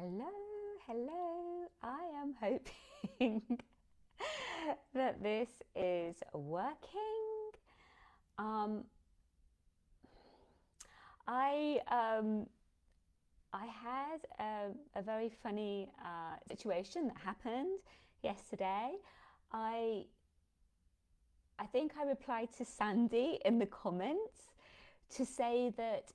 Hello, hello. I am hoping that this is working. Um, I um, I had a very funny situation that happened yesterday. I I think I replied to Sandy in the comments to say that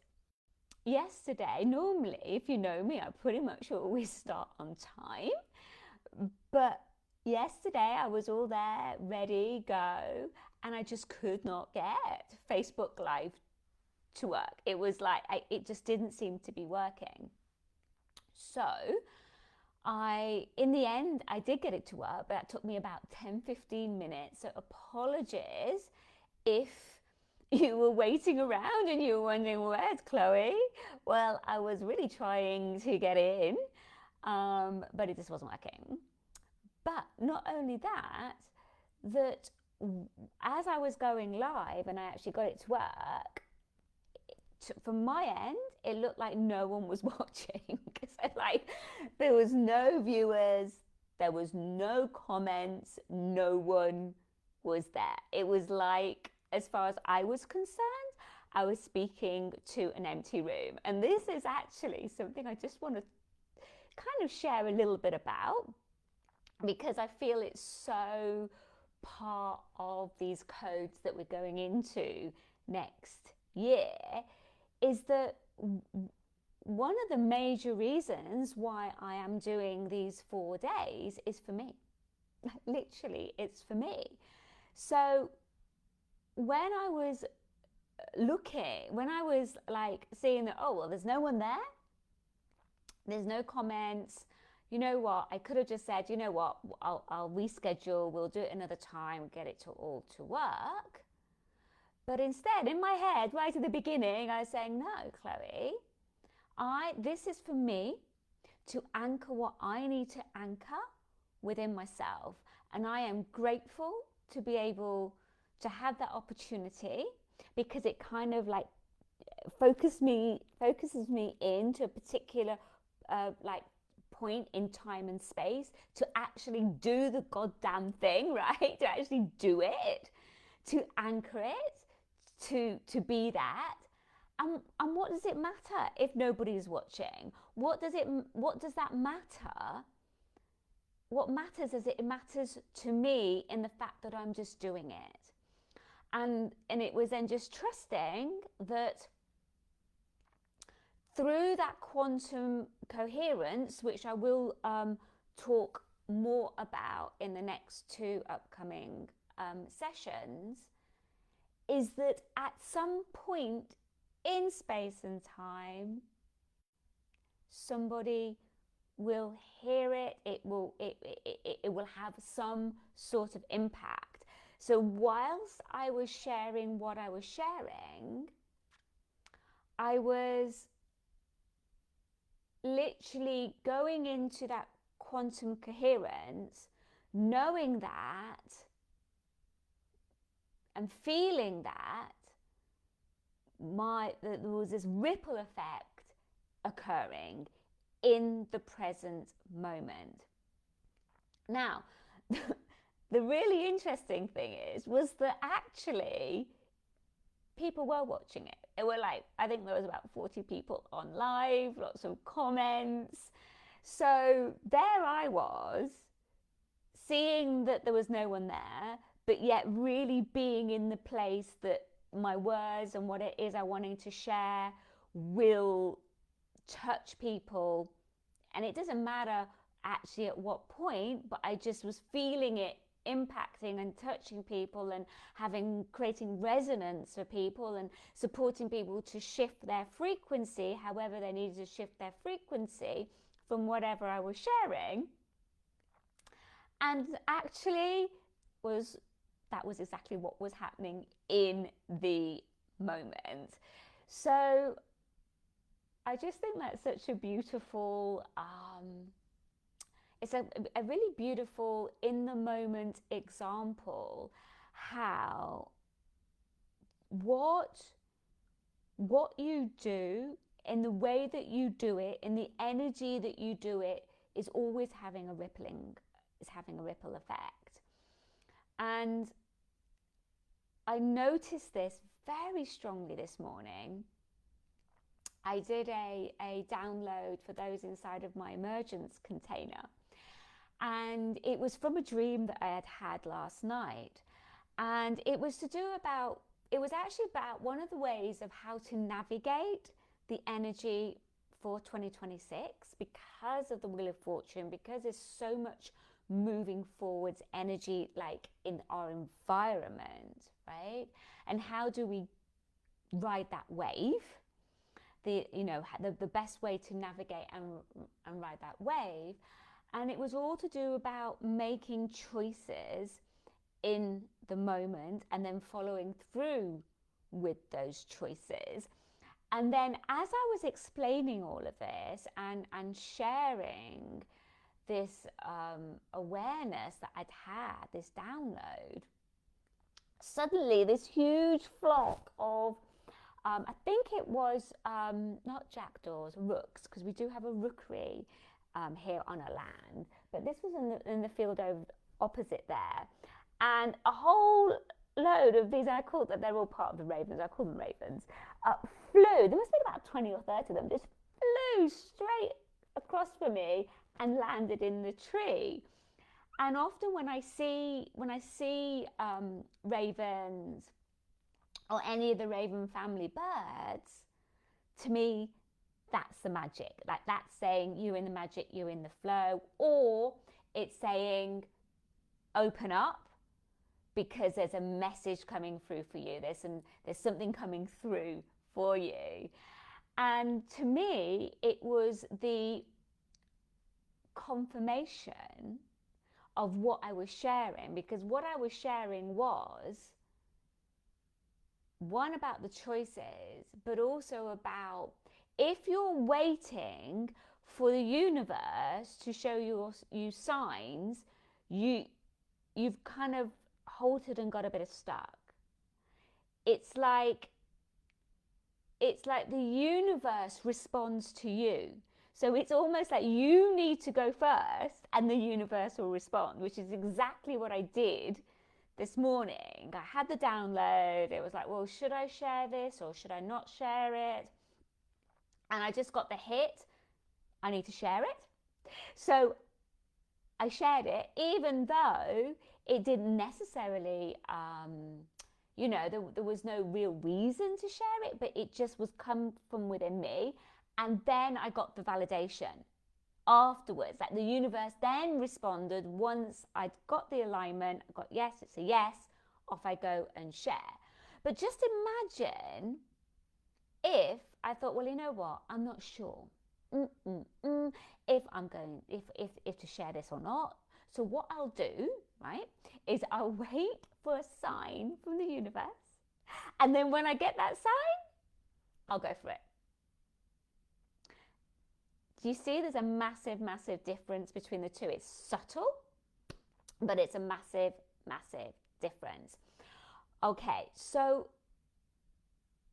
yesterday, normally, if you know me, I pretty much always start on time. But yesterday, I was all there, ready, go, and I just could not get Facebook Live to work. It was like, it just didn't seem to be working. So, in the end, I did get it to work, but that took me about 10-15 minutes. So, apologies if you were waiting around and you were wondering, where's Chloe? Well, I was really trying to get in, but it just wasn't working. But not only that, that as I was going live and I actually got it to work, from my end, it looked like no one was watching. So, like, there was no viewers, there was no comments, no one was there. It was like, as far as I was concerned, I was speaking to an empty room. And this is actually something I just want to kind of share a little bit about, because I feel it's so part of these codes that we're going into next year, is that one of the major reasons why I am doing these 4 days is for me. Literally, it's for me. So when I was like seeing that, oh, well, there's no one there, there's no comments, you know what, I could have just said, you know what, I'll reschedule, we'll do it another time, get it all to work. But instead, in my head, right at the beginning, I was saying, no, Chloe, this is for me to anchor what I need to anchor within myself. And I am grateful to be able to have that opportunity, because it kind of like focuses me into a particular like point in time and space to actually do the goddamn thing, right? To actually do it, to anchor it, to be that. And what does it matter if nobody's watching? What does that matter? What matters is it matters to me in the fact that I'm just doing it. And it was then just trusting that through that quantum coherence, which I will talk more about in the next 2 upcoming sessions, is that at some point in space and time, somebody will hear it. It will have some sort of impact. So whilst I was sharing what I was sharing, I was literally going into that quantum coherence, knowing that and feeling that there was this ripple effect occurring in the present moment. Now, the really interesting thing was that actually people were watching it. It were like, I think there was about 40 people on live, lots of comments. So there I was, seeing that there was no one there, but yet really being in the place that my words and what it is I'm wanting to share will touch people. And it doesn't matter actually at what point, but I just was feeling it impacting and touching people and creating resonance for people and supporting people to shift their frequency, however they needed to shift their frequency from whatever I was sharing. And actually that was exactly what was happening in the moment. So I just think that's such a beautiful, it's a really beautiful in the moment example, how what you do in the way that you do it, in the energy that you do it, is always having a ripple effect. And I noticed this very strongly this morning. I did a download for those inside of my emergence container, and it was from a dream that I had last night, and it was actually about one of the ways of how to navigate the energy for 2026 because of the Wheel of Fortune, because there's so much moving forwards energy like in our environment, right? And how do we ride that wave? The best way to navigate and ride that wave. And it was all to do about making choices in the moment and then following through with those choices. And then as I was explaining all of this and sharing this awareness that I'd had, this download, suddenly this huge flock of I think it was not jackdaws, rooks, because we do have a rookery here on our land, but this was in the field opposite there, and a whole load of these, I call that they're all part of the ravens, I call them ravens, flew. There must be about 20 or 30 of them, just flew straight across from me and landed in the tree. And often when I see ravens or any of the raven family birds, to me, that's the magic. Like, that's saying you're in the magic, you're in the flow, or it's saying open up because there's a message coming through for you. There's something coming through for you. And to me, it was the confirmation of what I was sharing, because what I was sharing was one about the choices, but also about if you're waiting for the universe to show you signs, you've kind of halted and got a bit of stuck. It's like the universe responds to you. So it's almost like you need to go first and the universe will respond, which is exactly what I did this morning. I had the download. It was like, well, should I share this or should I not share it? And I just got the hit, I need to share it. So I shared it, even though it didn't necessarily, there was no real reason to share it, but it just was come from within me. And then I got the validation afterwards, like the universe then responded once I'd got the alignment. I got yes, it's a yes, off I go and share. But just imagine if I thought, well, you know what, I'm not sure if I'm going, if to share this or not. So what I'll do, right, is I'll wait for a sign from the universe, and then when I get that sign, I'll go for it. Do you see there's a massive, massive difference between the two? It's subtle, but it's a massive, massive difference. Okay, so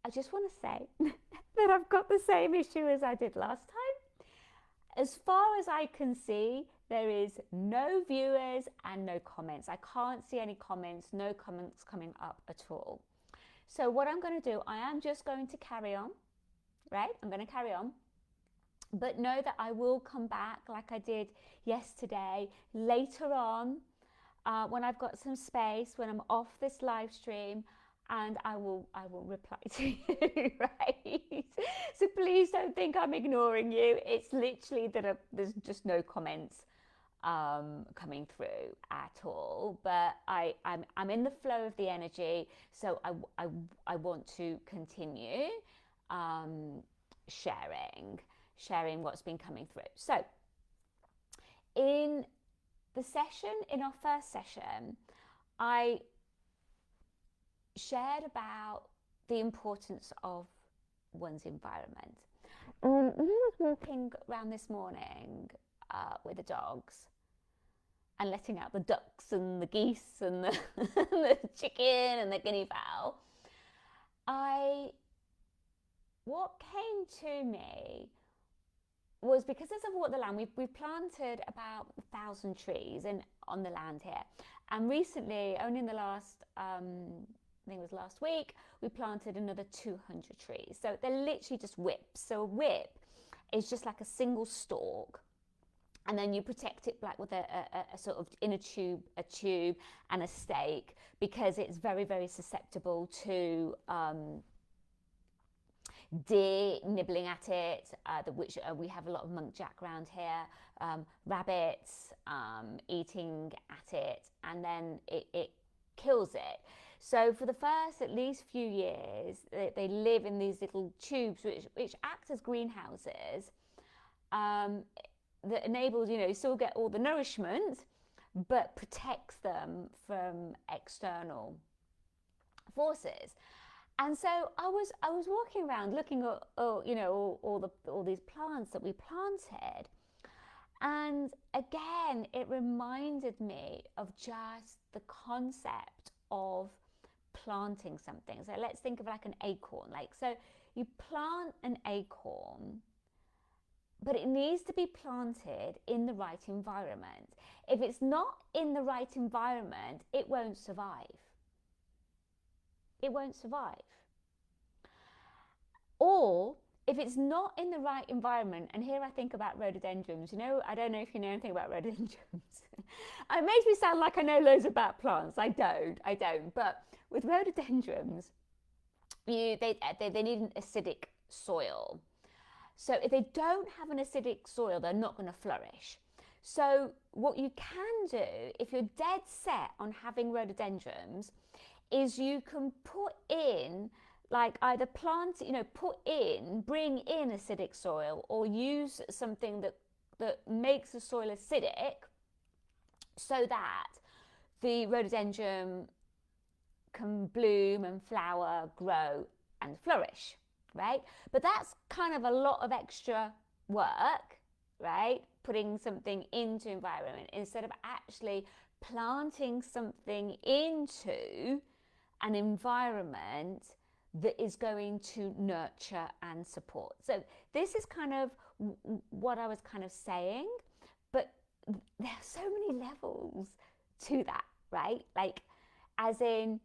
I just want to say that I've got the same issue as I did last time. As far as I can see, there is no viewers and no comments. I can't see any comments, no comments coming up at all. So what I'm going to do, I am just going to carry on, right? I'm going to carry on. But know that I will come back like I did yesterday, later on, when I've got some space, when I'm off this live stream, and I will reply to you, right? So please don't think I'm ignoring you. It's literally that there's just no comments coming through at all. But I'm in the flow of the energy, so I want to continue sharing what's been coming through. So in our first session, I shared about the importance of one's environment. I was walking around this morning with the dogs and letting out the ducks and the geese and the chicken and the guinea fowl. I what came to me was, because of the land, we've planted about 1,000 trees on the land here. And recently, only in the last, I think it was last week, we planted another 200 trees. So they're literally just whips. So a whip is just like a single stalk, and then you protect it like with a sort of inner tube, a tube and a stake, because it's very, very susceptible to deer nibbling at it, which we have a lot of muntjac around here, rabbits eating at it, and then it kills it. So for the first at least few years, they live in these little tubes which act as greenhouses, that enables, you still get all the nourishment, but protects them from external forces. And so I was walking around looking at all these plants that we planted, and again it reminded me of just the concept of planting something. So let's think of like an acorn. So you plant an acorn, but it needs to be planted in the right environment. If it's not in the right environment, it won't survive. It won't survive. Or if it's not in the right environment, and here I think about rhododendrons. I don't know if you know anything about rhododendrons. It makes me sound like I know loads about plants. I don't. But with rhododendrons, they need an acidic soil. So if they don't have an acidic soil, they're not going to flourish. So what you can do, if you're dead set on having rhododendrons, is you can put in, like either bring in acidic soil, or use something that makes the soil acidic, so that the rhododendron can bloom and flower, grow and flourish, right? But that's kind of a lot of extra work, right? Putting something into environment instead of actually planting something into an environment that is going to nurture and support. So this is kind of what I was kind of saying, but there are so many levels to that, right? Like, as in,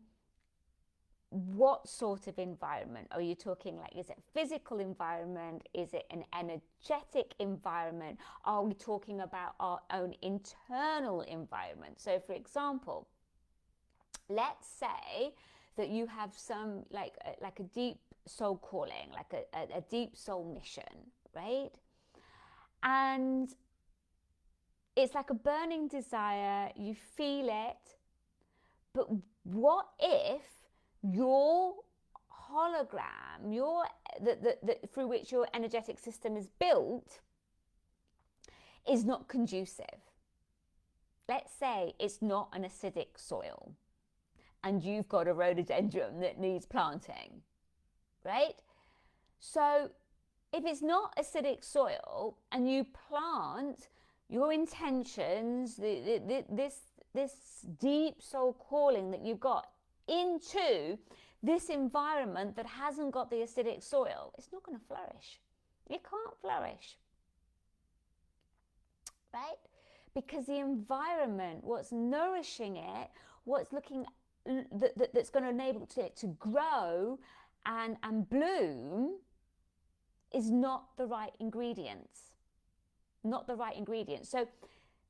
what sort of environment are you talking? Like, is it physical environment? Is it an energetic environment? Are we talking about our own internal environment? So for example, let's say that you have some like a deep soul calling, like a deep soul mission, right? And it's like a burning desire, you feel it, but what if your hologram, through which your energetic system is built, is not conducive? Let's say it's not an acidic soil, and you've got a rhododendron that needs planting, right? So if it's not acidic soil and you plant your intentions, this deep soul calling that you've got into this environment that hasn't got the acidic soil, it's not going to flourish. It can't flourish, right? Because the environment, what's nourishing it, what's looking that's going to enable it to grow and bloom, is not the right ingredients. Not the right ingredients.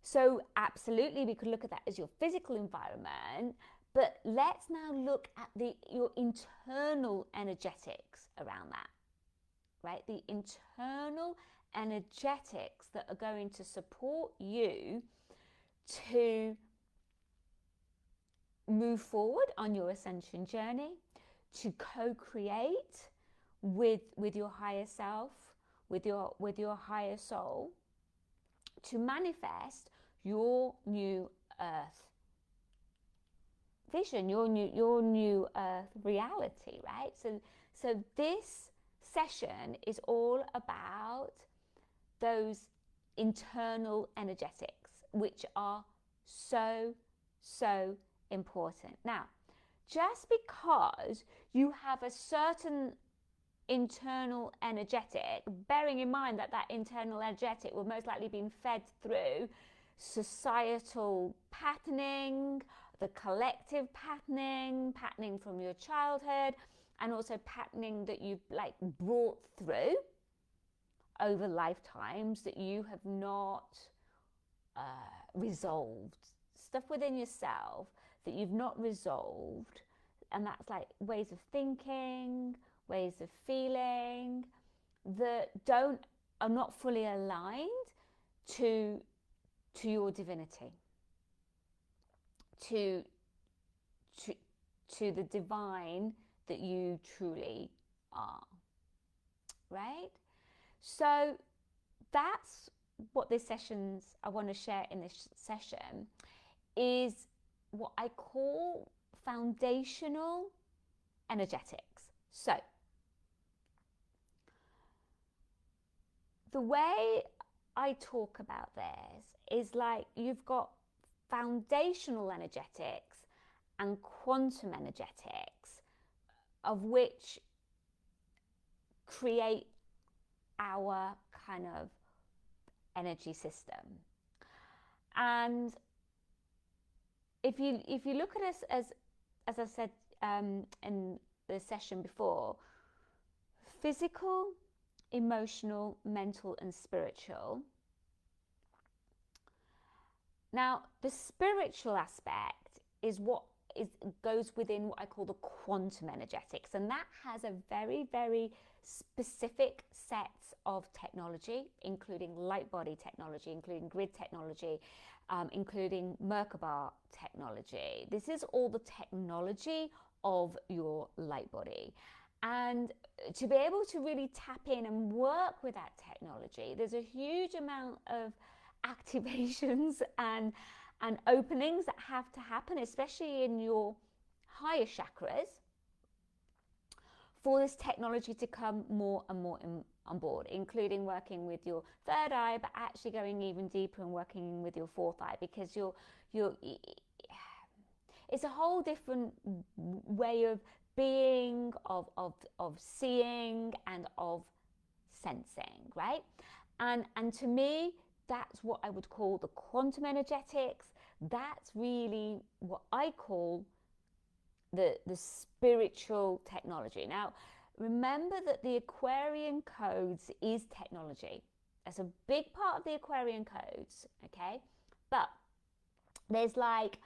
So absolutely, we could look at that as your physical environment, but let's now look at your internal energetics around that, right? The internal energetics that are going to support you to move forward on your ascension journey, to co-create with your higher self, with your higher soul, to manifest your new earth vision, your new earth reality, right? So this session is all about those internal energetics, which are so important. Now, just because you have a certain internal energetic, bearing in mind that that internal energetic will most likely be fed through societal patterning, the collective patterning from your childhood, and also patterning that you've like brought through over lifetimes that you have not resolved, stuff within yourself that you've not resolved. And that's like ways of thinking, ways of feeling that are not fully aligned to your divinity, to the divine that you truly are, right? So that's what this sessions I want to share in this session is what I call foundational energetics. So the way I talk about this is like you've got foundational energetics and quantum energetics, of which create our kind of energy system. And if you look at us as I said in the session before, physical, emotional, mental, and spiritual. Now, the spiritual aspect is what goes within what I call the quantum energetics, and that has a very, very specific set of technology, including light body technology, including grid technology, including Merkaba technology. This is all the technology of your light body. And to be able to really tap in and work with that technology, there's a huge amount of activations and openings that have to happen, especially in your higher chakras, for this technology to come more and more on board, including working with your third eye, but actually going even deeper and working with your fourth eye, because it's a whole different way of being, of seeing, and of sensing, right? And to me, that's what I would call the quantum energetics. That's really what I call the spiritual technology. Now, remember that the Aquarian codes is technology. That's a big part of the Aquarian codes, okay? But there's like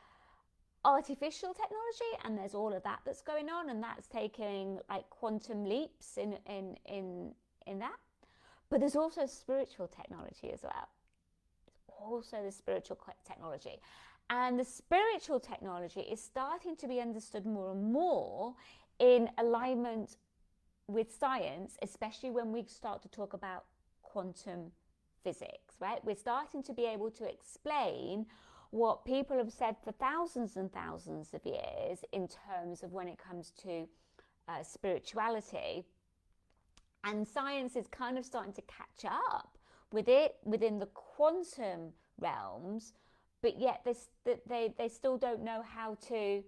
artificial technology, and there's all of that that's going on, and that's taking like quantum leaps in that. But there's also spiritual technology as well. Also the spiritual technology. And the spiritual technology is starting to be understood more and more in alignment with science, especially when we start to talk about quantum physics, right? We're starting to be able to explain what people have said for thousands and thousands of years in terms of when it comes to spirituality. And science is kind of starting to catch up with it within the quantum realms, but yet they still don't know how to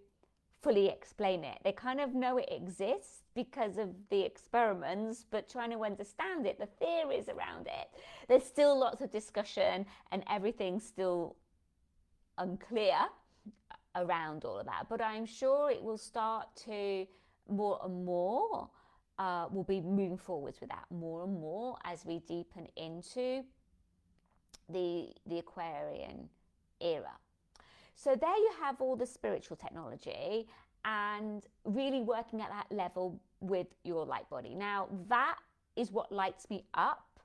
fully explain it. They kind of know it exists because of the experiments, but trying to understand it, the theories around it, there's still lots of discussion and everything's still unclear around all of that. But I'm sure it will start to more and more, we'll be moving forwards with that more and more as we deepen into the Aquarian era. So there you have all the spiritual technology and really working at that level with your light body. Now that is what lights me up,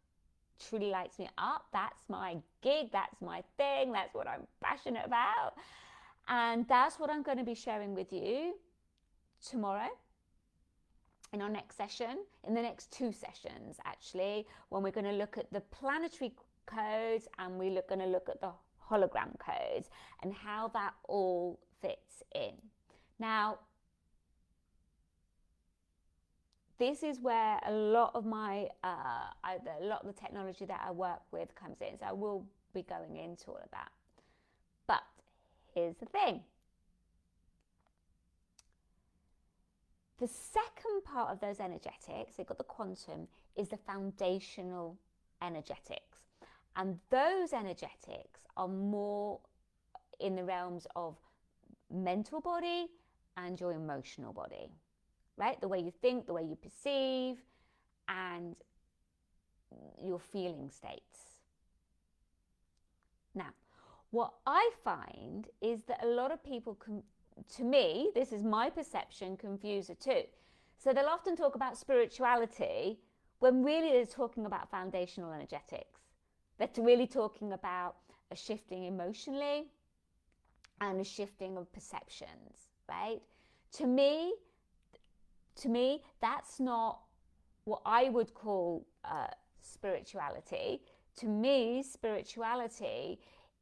truly lights me up. That's my gig, that's my thing, that's what I'm passionate about. And that's what I'm going to be sharing with you tomorrow in our next session, in the next two sessions actually, when we're going to look at the planetary codes and we're going to look at the hologram codes and how that all fits in. Now, this is where a lot of my, a lot of the technology that I work with comes in. So I will be going into all of that. But here's the thing. The second part of those energetics, they've got the quantum, is the foundational energetics. And those energetics are more in the realms of mental body and your emotional body, right? The way you think, the way you perceive, and your feeling states. Now, what I find is that a lot of people, to me, this is my perception, confuse the two. So they'll often talk about spirituality when really they're talking about foundational energetics. They're really talking about a shifting emotionally and a shifting of perceptions, right? To me, that's not what I would call spirituality. To me, spirituality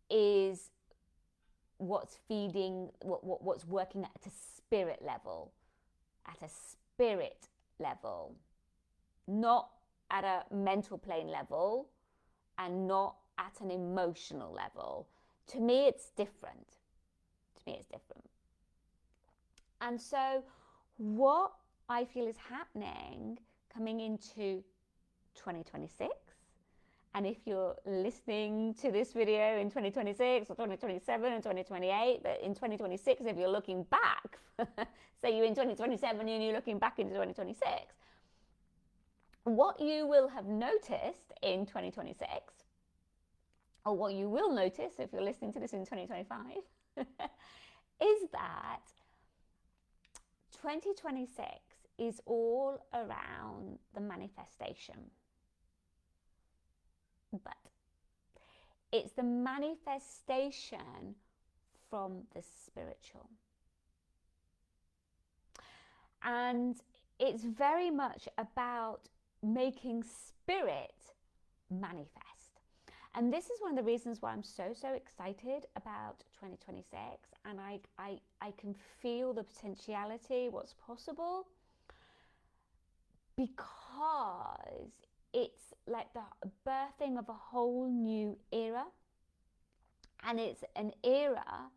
is what's feeding, what's working at a spirit level, not at a mental plane level and not at an emotional level. To me, it's different. And so what I feel is happening coming into 2026, and if you're listening to this video in 2026 or 2027 and 2028, but in 2026, if you're looking back, say you're in 2027 and you're looking back into 2026, what you will have noticed in 2026, or what you will notice if you're listening to this in 2025, is that 2026 is all around the manifestation. But it's the manifestation from the spiritual. And it's very much about making spirit manifest. And this is one of the reasons why I'm so excited about 2026. And I can feel the potentiality, what's possible, because it's like the birthing of a whole new era. And it's an era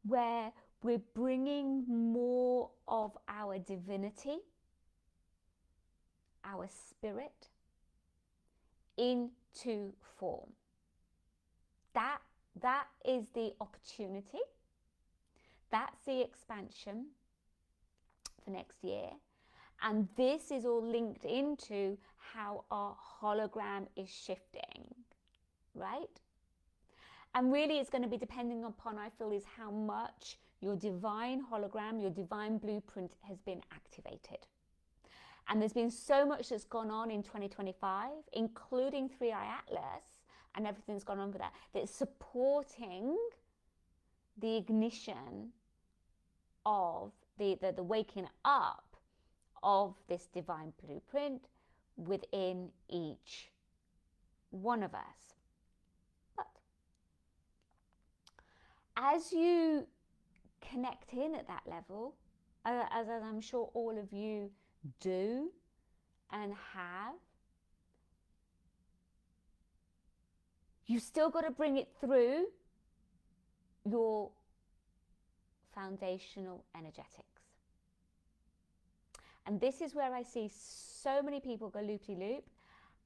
where we're bringing more of our divinity, our spirit, into form. That is the opportunity. That's the expansion for next year. And this is all linked into how our hologram is shifting, right? And really it's going to be depending upon, I feel, is how much your divine hologram, your divine blueprint has been activated. And there's been so much that's gone on in 2025, including 3i Atlas and everything's gone on for that, that's supporting the ignition of the waking up of this divine blueprint within each one of us. But as you connect in at that level, as I'm sure all of you do and have, you still got to bring it through your foundational energetics. And this is where I see so many people go loop-de-loop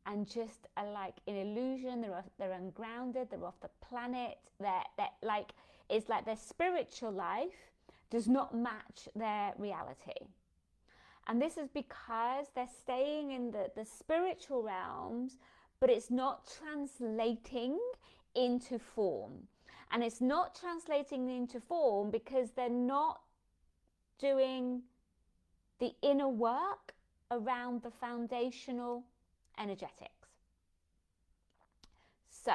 and just are like in illusion. They're ungrounded, they're off the planet. They're like, it's like their spiritual life does not match their reality. And this is because they're staying in the spiritual realms, but it's not translating into form. And it's not translating into form because they're not doing the inner work around the foundational energetics. So,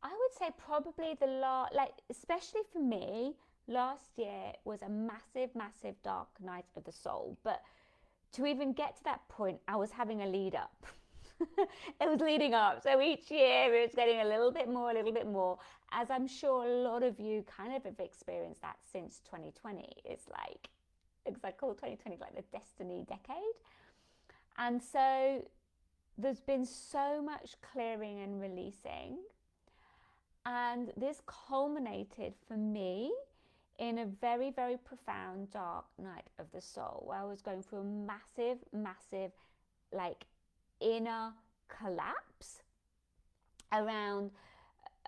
I would say probably especially for me, last year was a massive dark night of the soul. But to even get to that point, I was having a lead up. It was leading up. So each year it was getting a little bit more, as I'm sure a lot of you kind of have experienced that since 2020. It's I call 2020 like the destiny decade. And so there's been so much clearing and releasing. And this culminated for me in a very, very profound, dark night of the soul, where I was going through a massive, massive, like, inner collapse around,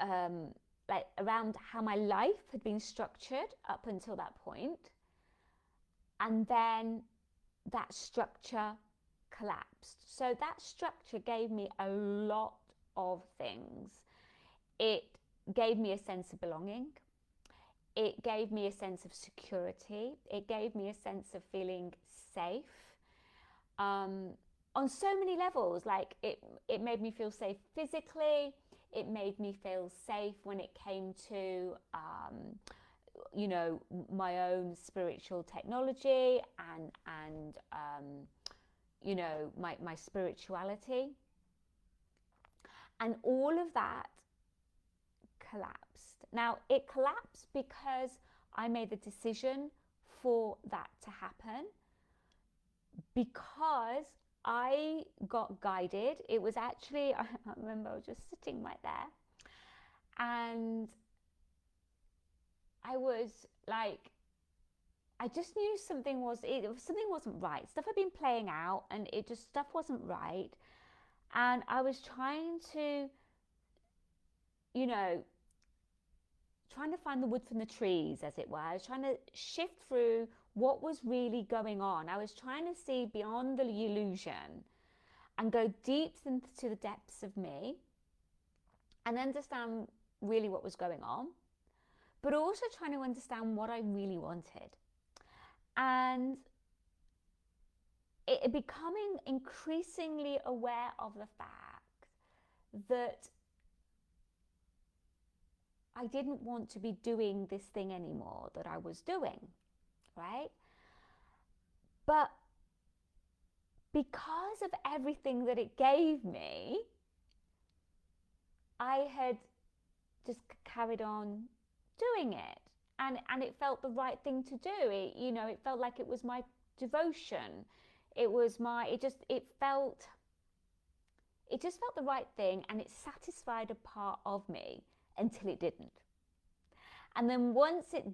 around how my life had been structured up until that point. And then that structure collapsed. So that structure gave me a lot of things. It gave me a sense of belonging. It gave me a sense of security. It gave me a sense of feeling safe on so many levels. Like it made me feel safe physically. It made me feel safe when it came to, you know, my own spiritual technology and you know, my spirituality. And all of that collapsed. Now, it collapsed because I made the decision for that to happen, because I got guided. It was actually, I remember I was just sitting right there, and I was like, I just knew something wasn't right. Stuff had been playing out, and stuff wasn't right. And I was trying to, you know, trying to find the wood from the trees, as it were. I was trying to shift through what was really going on. I was trying to see beyond the illusion and go deep into the depths of me and understand really what was going on, but also trying to understand what I really wanted. And it becoming increasingly aware of the fact that I didn't want to be doing this thing anymore that I was doing, right? But because of everything that it gave me, I had just carried on doing it. And it felt the right thing to do. You know, it felt like it was my devotion. It just felt the right thing, and it satisfied a part of me until it didn't. And then once it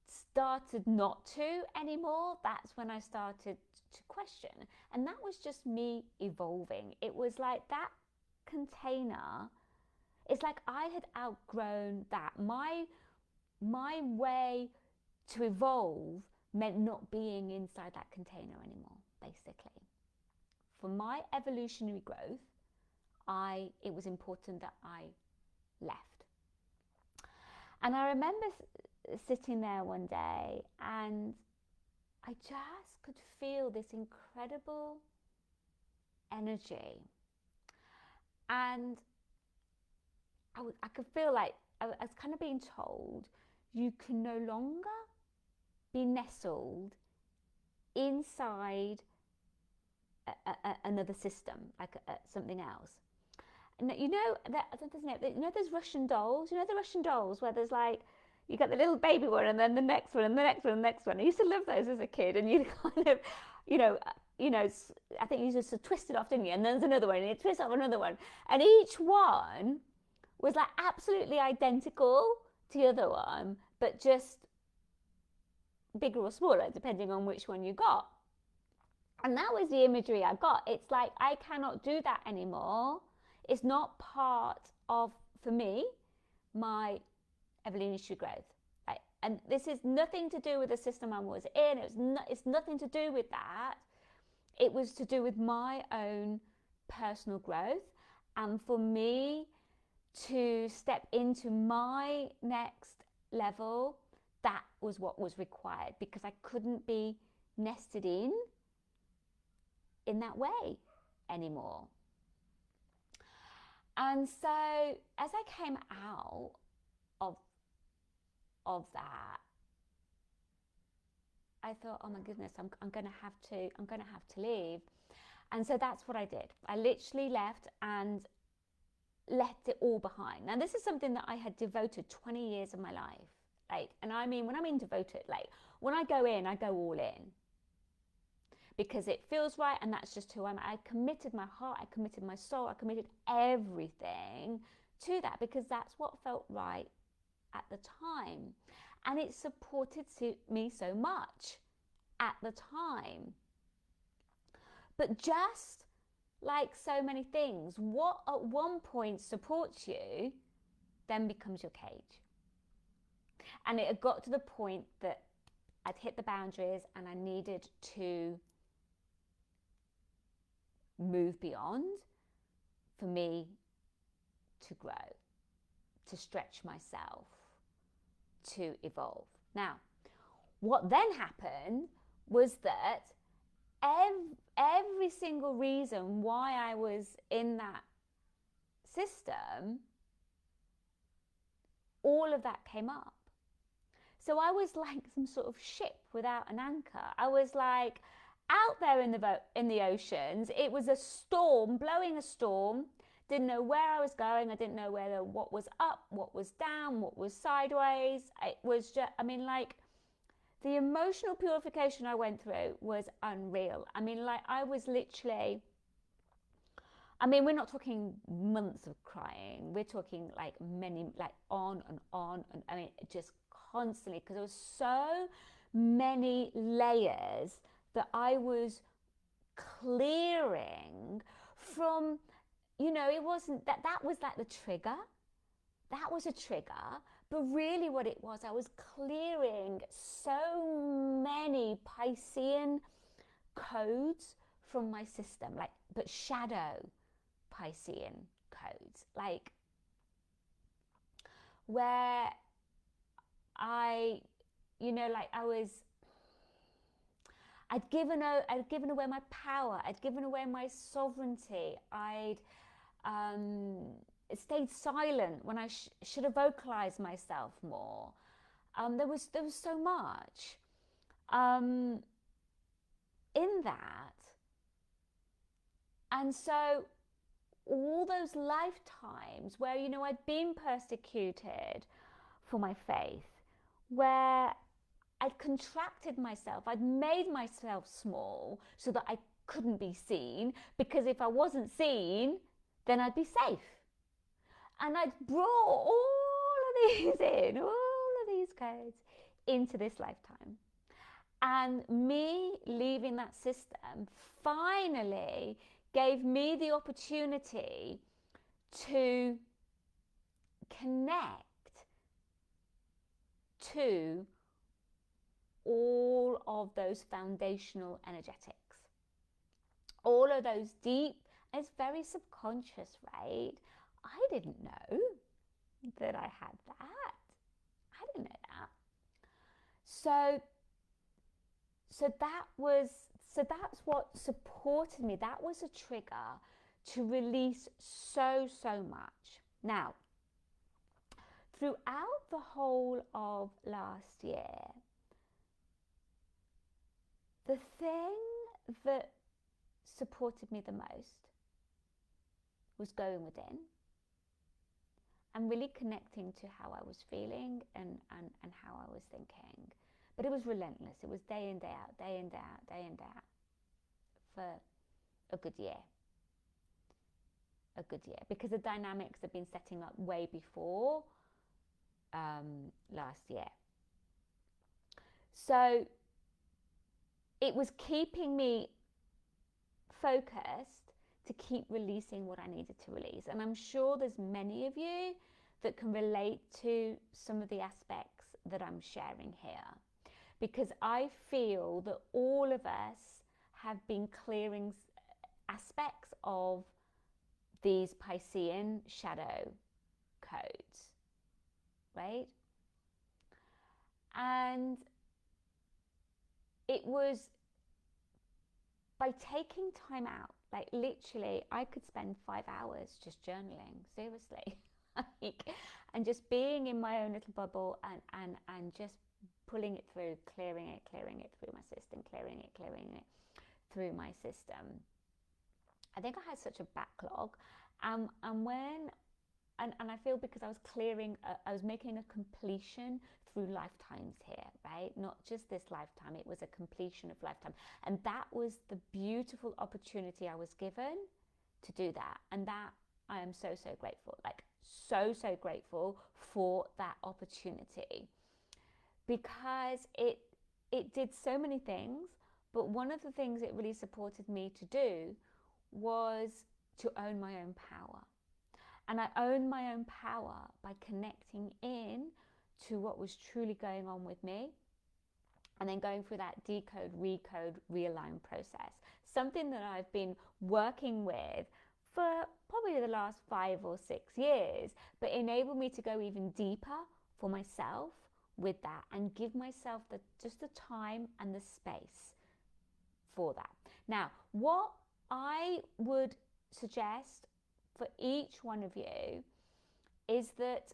started not to anymore, that's when I started to question. And that was just me evolving. It was like that container, it's like I had outgrown that. My way to evolve meant not being inside that container anymore, basically. For my evolutionary growth, it was important that I left. And I remember sitting there one day, and I just could feel this incredible energy. And I could feel like I was kind of being told, you can no longer be nestled inside another system, like something else. And you know, there's Russian dolls. You know the Russian dolls where there's like, you got the little baby one, and then the next one, and the next one, and the next one. I used to love those as a kid, and you kind of, you know, I think you just twist it off, didn't you? And then there's another one, and you twist off another one, and each one was like absolutely identical to the other one, but just bigger or smaller, depending on which one you got. And that was the imagery I got. It's like, I cannot do that anymore. It's not part of, for me, my evolutionary growth. Right? And this is nothing to do with the system I was in. It's nothing to do with that. It was to do with my own personal growth. And for me to step into my next level, that was what was required, because I couldn't be nested in that way anymore. And so as I came out of that, I thought, oh my goodness, I'm going to have to leave. And so that's what I did. I literally left and left it all behind. Now, this is something that I had devoted 20 years of my life. Like, and I mean, when I mean devoted, like when I go in, I go all in. Because it feels right, and that's just who I am. I committed my heart, I committed my soul, I committed everything to that, because that's what felt right at the time. And it supported me so much at the time. But just like so many things, what at one point supports you then becomes your cage. And it had got to the point that I'd hit the boundaries and I needed to move beyond for me to grow, to stretch myself, to evolve. Now, what then happened was that every single reason why I was in that system, all of that came up. So I was like some sort of ship without an anchor. I was like out there in the oceans. It was a storm, blowing a storm. Didn't know where I was going. I didn't know what was up, what was down, what was sideways. It was just, I mean, like, the emotional purification I went through was unreal. I mean, like, I was literally, I mean, we're not talking months of crying. We're talking like many, like on and on. And I mean, just constantly, because there was so many layers that I was clearing from, you know, it wasn't that was like the trigger. That was a trigger. But really what it was, I was clearing so many Piscean codes from my system, like, but shadow Piscean codes, like where I, you know, like I'd given away my power, I'd given away my sovereignty, I'd stayed silent when I should have vocalized myself more. There was so much in that, and so all those lifetimes where, you know, I'd been persecuted for my faith, where I'd contracted myself, I'd made myself small so that I couldn't be seen, because if I wasn't seen, then I'd be safe. And I'd brought all of these in, all of these codes into this lifetime. And me leaving that system finally gave me the opportunity to connect to all of those foundational energetics, all of those deep, it's very subconscious, right? I didn't know that I had that. I didn't know that. So that's what supported me. That was a trigger to release so much. Now, throughout the whole of last year, the thing that supported me the most was going within and really connecting to how I was feeling and how I was thinking. But it was relentless. It was day in, day out, day in, day out, day in, day out for a good year. A good year. Because the dynamics had been setting up way before last year. So it was keeping me focused to keep releasing what I needed to release. And I'm sure there's many of you that can relate to some of the aspects that I'm sharing here, because I feel that all of us have been clearing aspects of these Piscean shadow codes, right? And it was by taking time out, like literally I could spend 5 hours just journaling, seriously, and just being in my own little bubble and just pulling it through, clearing it through my system, clearing it through my system. I think I had such a backlog, and I feel because I was clearing, I was making a completion through lifetimes here, right? Not just this lifetime, it was a completion of lifetime. And that was the beautiful opportunity I was given to do that. And that I am so grateful, like so grateful for that opportunity. because it did so many things, but one of the things it really supported me to do was to own my own power. And I owned my own power by connecting in to what was truly going on with me, and then going through that decode, recode, realign process. Something that I've been working with for probably the last 5 or 6 years, but enabled me to go even deeper for myself with that and give myself just the time and the space for that. Now, what I would suggest for each one of you is that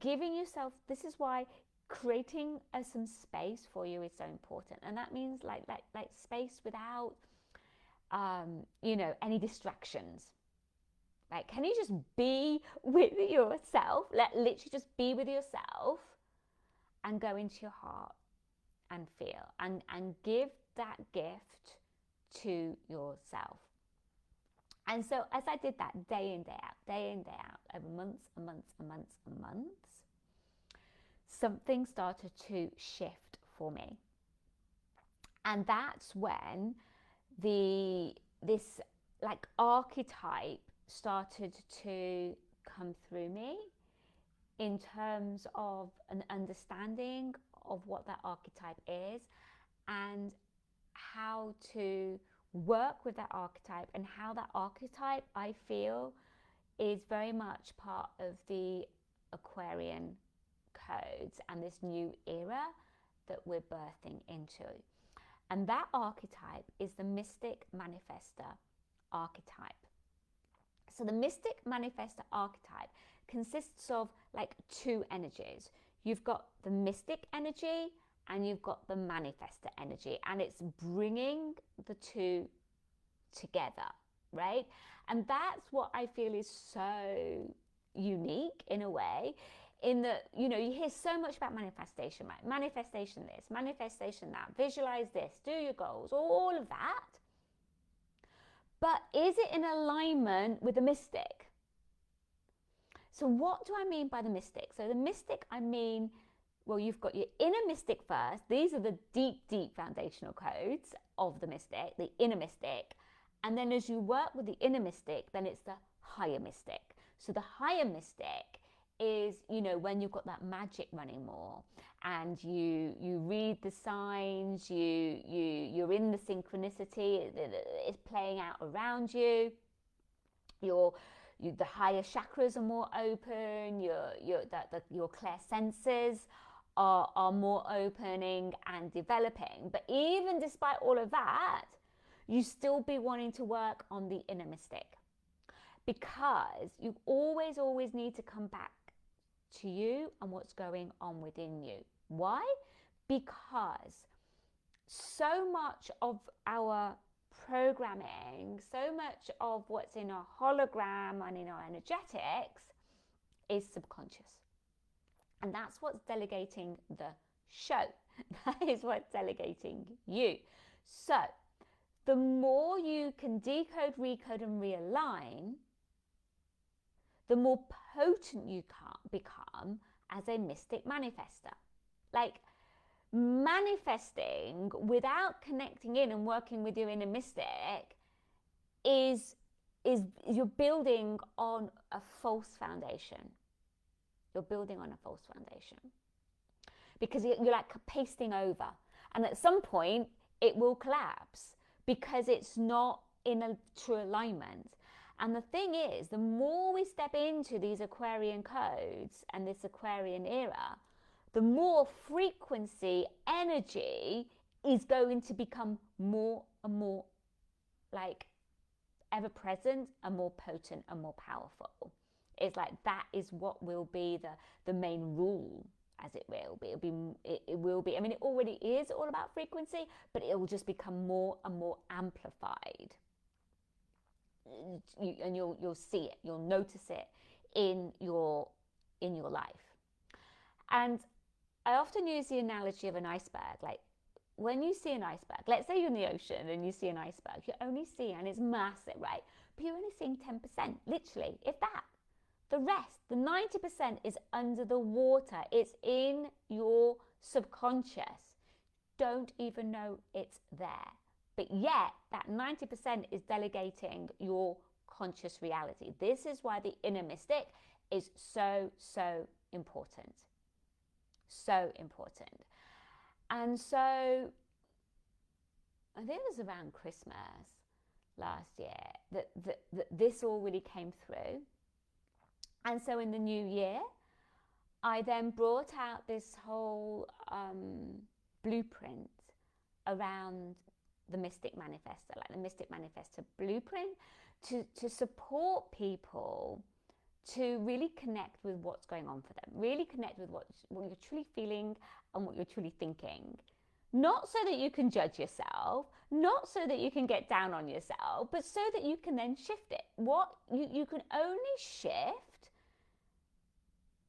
giving yourself, this is why creating some space for you is so important. And that means like space without any distractions. Like, can you just be with yourself? Literally just be with yourself and go into your heart and feel and give that gift to yourself. And so as I did that day in, day out, over months and months and months and months, something started to shift for me. And that's when this like archetype started to come through me, in terms of an understanding of what that archetype is and how to work with that archetype, and how that archetype, I feel, is very much part of the Aquarian codes and this new era that we're birthing into. And that archetype is the mystic manifestor archetype. So the mystic manifestor archetype consists of like 2 energies. You've got the mystic energy and you've got the manifestor energy, and it's bringing the 2 together, right? And that's what I feel is so unique in a way, in that, you hear so much about manifestation, right? Manifestation this, manifestation that, visualize this, do your goals, all of that. But is it in alignment with the mystic? So what do I mean by the mystic? So the mystic, I mean, well, you've got your inner mystic first. These are the deep, deep foundational codes of the mystic, the inner mystic. And then as you work with the inner mystic, then it's the higher mystic. So the higher mystic is, when you've got that magic running more, and you read the signs, you're in the synchronicity, it's playing out around you. The higher chakras are more open. Your clear senses are more opening and developing. But even despite all of that, you still be wanting to work on the inner mystic, because you always need to come back to you and what's going on within you. Why? Because so much of our programming, so much of what's in our hologram and in our energetics is subconscious. And that's what's delegating the show. That is what's delegating you. So the more you can decode, recode, and realign, the more potent you can become as a mystic manifester. Like, manifesting without connecting in and working with your inner mystic is you're building on a false foundation. You're building on a false foundation, because you're like pasting over, and at some point it will collapse because it's not in a true alignment. And the thing is, the more we step into these Aquarian codes and this Aquarian era, the more frequency, energy is going to become more and more like ever present and more potent and more powerful. It's like that is what will be the main rule, as it will be. It will be. I mean, it already is all about frequency, but it will just become more and more amplified. And you'll see it, you'll notice it in your life. And I often use the analogy of an iceberg. Like, when you see an iceberg, let's say you're in the ocean and you see an iceberg, you only see, and it's massive, right? But you're only seeing 10%, literally, if that. The rest, the 90% is under the water. It's in your subconscious. Don't even know it's there. But yet, that 90% is delegating your conscious reality. This is why the inner mystic is so, so important. So important. And so, I think it was around Christmas last year that this all really came through. And so in the new year, I then brought out this whole blueprint around the Mystic Manifesto, like the Mystic Manifesto blueprint, to support people to really connect with what's going on for them, really connect with what you're truly feeling and what you're truly thinking. Not so that you can judge yourself, not so that you can get down on yourself, but so that you can then shift it. What you can only shift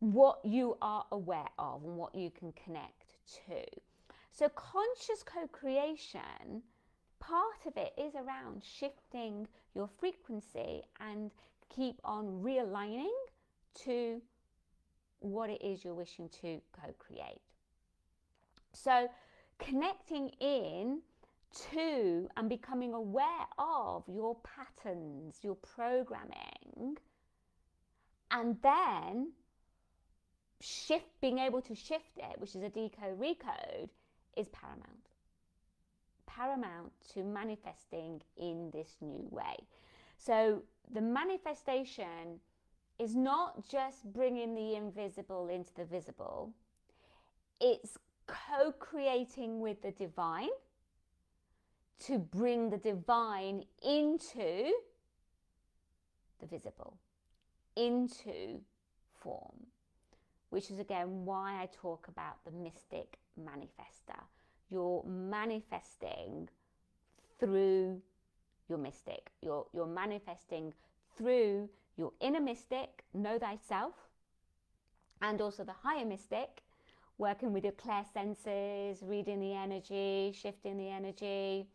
what you are aware of and what you can connect to. So conscious co-creation, part of it is around shifting your frequency and keep on realigning to what it is you're wishing to co-create. So connecting in to and becoming aware of your patterns, your programming, and then being able to shift it, which is a decode recode, is paramount to manifesting in this new way. So the manifestation is not just bringing the invisible into the visible, it's co-creating with the divine to bring the divine into the visible, into form, which is again why I talk about the Mystic Manifester. You're manifesting through your mystic. You're manifesting through your inner mystic, know thyself, and also the higher mystic, working with your clear senses, reading the energy, shifting the energy,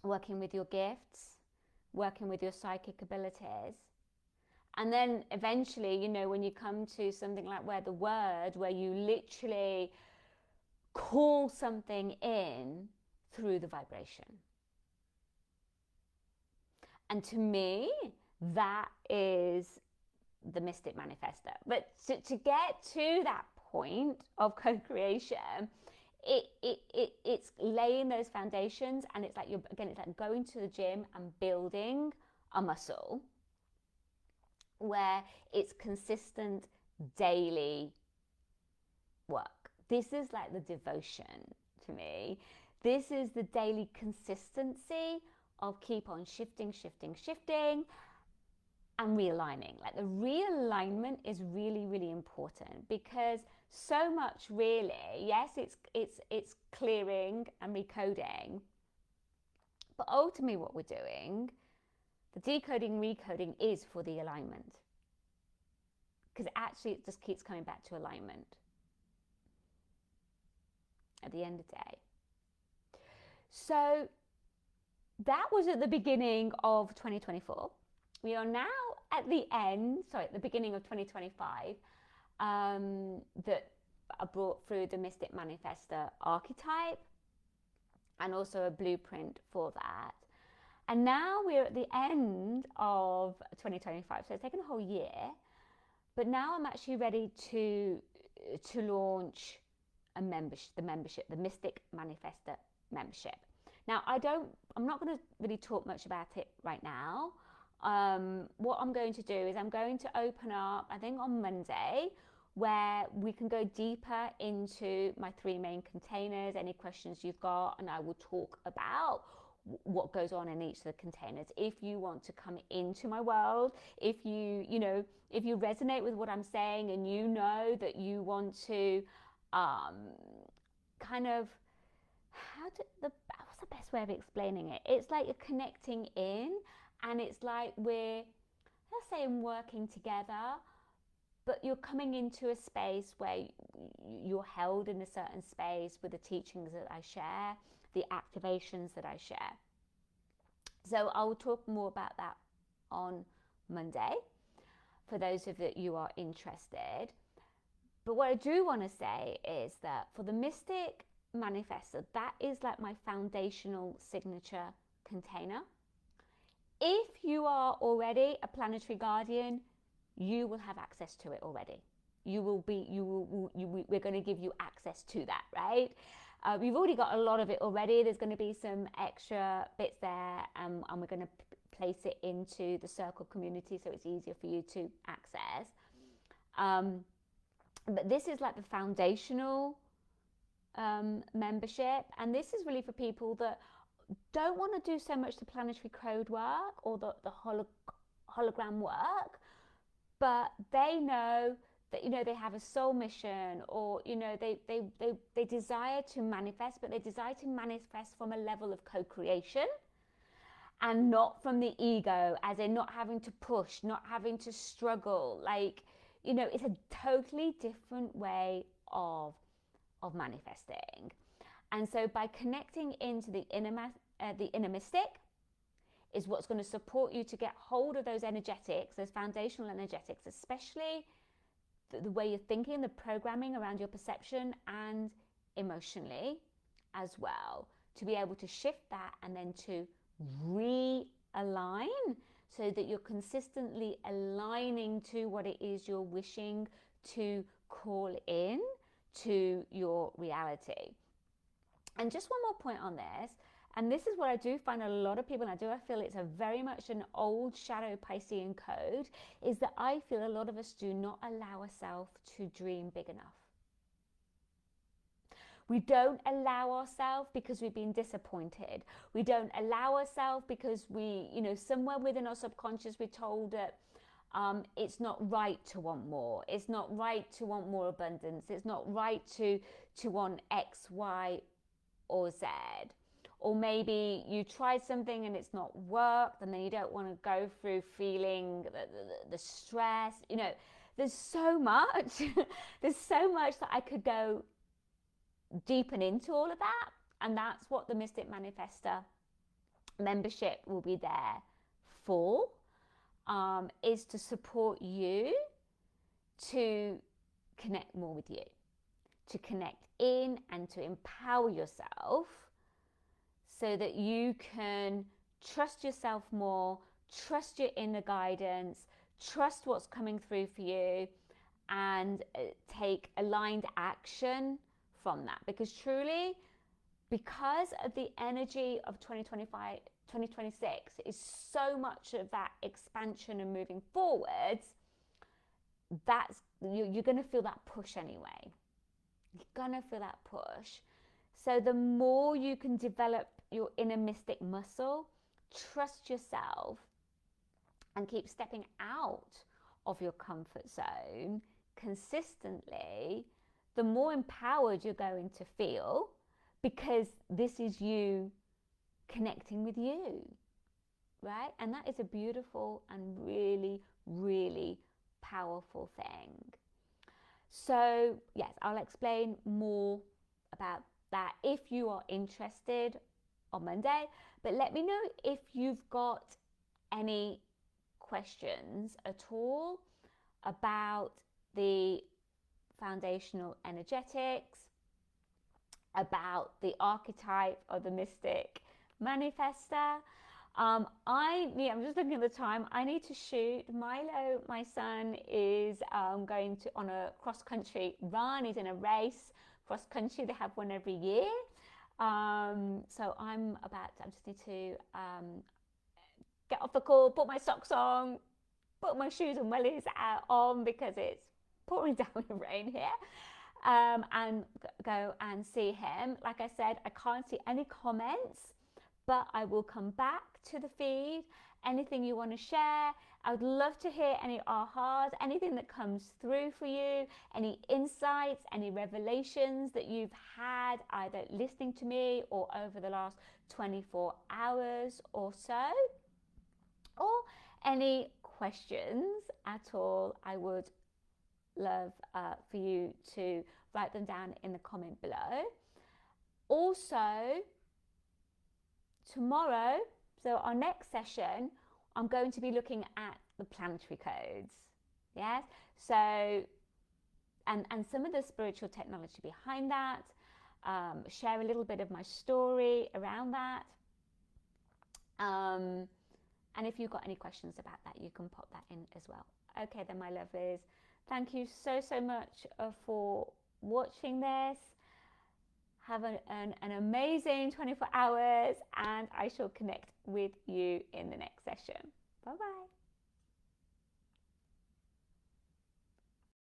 working with your gifts, working with your psychic abilities. And then eventually, you know, when you come to something like where you literally call something in through the vibration. And to me, that is the Mystic Manifesto. But to get to that point of co-creation, it's laying those foundations, and it's like it's like going to the gym and building a muscle where it's consistent daily work. This is like the devotion to me. This is the daily consistency of keep on shifting and realigning. Like the realignment is really, really important, because so much really, yes, it's clearing and recoding, but ultimately what we're doing, the decoding, recoding, is for the alignment, because actually it just keeps coming back to alignment at the end of the day. So that was at the beginning of 2024. We are now at the beginning of 2025, that I brought through the Mystic Manifesto archetype and also a blueprint for that. And now we're at the end of 2025, so it's taken a whole year, but now I'm actually ready to launch a membership, the Mystic Manifesto membership. Now, I'm not going to really talk much about it right now. What I'm going to do is I'm going to open up, I think on Monday, where we can go deeper into my 3 main containers, any questions you've got, and I will talk about what goes on in each of the containers. If you want to come into my world, if you resonate with what I'm saying, and you know that you want to kind of, what's the best way of explaining it? It's like you're connecting in, and it's like we're, let's say, working together, but you're coming into a space where you're held in a certain space with the teachings that I share, the activations that I share. So I will talk more about that on Monday. for those of you are interested. But what I do want to say is that for the Mystic Manifestor, that is like my foundational signature container. If you are already a planetary guardian, you will have access to it already. We're going to give you access to that, right? We've already got a lot of it already. There's going to be some extra bits there, and we're going to place it into the circle community so it's easier for you to access. But this is like the foundational membership, and this is really for people that don't want to do so much the planetary code work or the hologram work, but they know that, you know, they have a soul mission, or, you know, they desire to manifest, but they desire to manifest from a level of co-creation and not from the ego, as in not having to push, not having to struggle. Like, you know, it's a totally different way of manifesting. And so by connecting into the inner mystic is what's going to support you to get hold of those energetics, those foundational energetics, especially the way you're thinking, the programming around your perception, and emotionally as well, to be able to shift that and then to realign so that you're consistently aligning to what it is you're wishing to call in to your reality. And just one more point on this, and this is what I do find a lot of people, and I feel it's a very much an old shadow Piscean code, is that I feel a lot of us do not allow ourselves to dream big enough. We don't allow ourselves because we've been disappointed. We don't allow ourselves because we, you know, somewhere within our subconscious we're told that it's not right to want more. It's not right to want more abundance. It's not right to want X, Y, or Z. Or maybe you tried something and it's not worked, and then you don't want to go through feeling the stress. You know, there's so much. There's so much that I could go deepen into all of that, and that's what the Mystic Manifestor membership will be there for, is to support you to connect more with you, to connect in and to empower yourself so that you can trust yourself more, trust your inner guidance, trust what's coming through for you, and take aligned action from that. Because truly, because of the energy of 2025, 2026 is so much of that expansion and moving forwards, that's you're going to feel that push anyway. You're going to feel that push. So the more you can develop your inner mystic muscle, trust yourself, and keep stepping out of your comfort zone consistently, the more empowered you're going to feel, because this is you connecting with you, right? And that is a beautiful and really, really powerful thing. So yes, I'll explain more about that if you are interested on Monday, but let me know if you've got any questions at all about the foundational energetics, about the archetype of the Mystic Manifestor. I'm just looking at the time. I need to shoot. Milo, my son, is going to on a cross-country run. He's in a race cross-country. They have one every year. So I just need to get off the call, put my socks on, put my shoes and wellies on because it's pouring down with rain here, and go and see him. Like I said, I can't see any comments, but I will come back to the feed. Anything you want to share, I would love to hear any ahas, anything that comes through for you, any insights, any revelations that you've had either listening to me or over the last 24 hours or so, or any questions at all. I would love for you to write them down in the comment below. Also, tomorrow, so our next session, I'm going to be looking at the planetary codes. Yes. So, and some of the spiritual technology behind that, share a little bit of my story around that. And if you've got any questions about that, you can pop that in as well. Okay then, my lovelies. Thank you so, so much for watching this. Have an amazing 24 hours, and I shall connect with you in the next session.